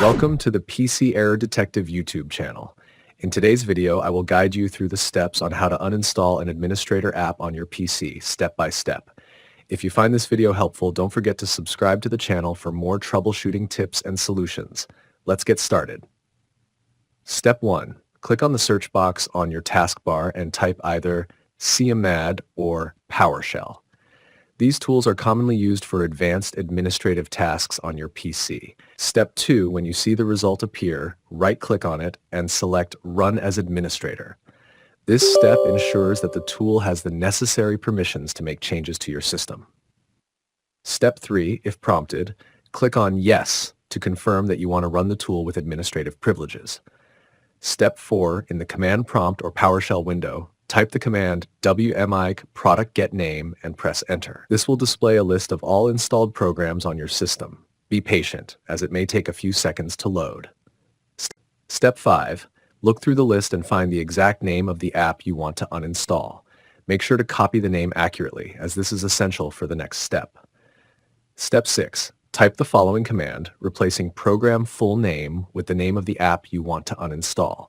Welcome to the PC Error Detective YouTube channel. In today's video, I will guide you through the steps on how to uninstall an administrator app on your PC, step by step. If you find this video helpful, don't forget to subscribe to the channel for more troubleshooting tips and solutions. Let's get started. Step 1. Click on the search box on your taskbar and type either CMAD or PowerShell. These tools are commonly used for advanced administrative tasks on your PC. Step 2, when you see the result appear, right-click on it and select Run as Administrator. This step ensures that the tool has the necessary permissions to make changes to your system. Step 3, if prompted, click on Yes to confirm that you want to run the tool with administrative privileges. Step 4, in the command prompt or PowerShell window, type the command wmic product get name and press enter. This will display a list of all installed programs on your system. Be patient, as it may take a few seconds to load. Step 5. Look through the list and find the exact name of the app you want to uninstall. Make sure to copy the name accurately, as this is essential for the next step. Step 6. Type the following command, replacing program full name with the name of the app you want to uninstall.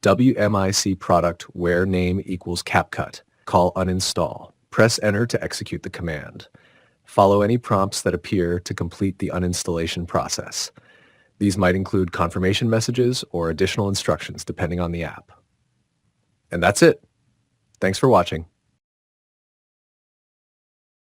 wmic product where name equals CapCut. Call uninstall. Press enter to execute the command. Follow any prompts that appear to complete the uninstallation process. These might include confirmation messages or additional instructions depending on the app. And that's it. Thanks for watching.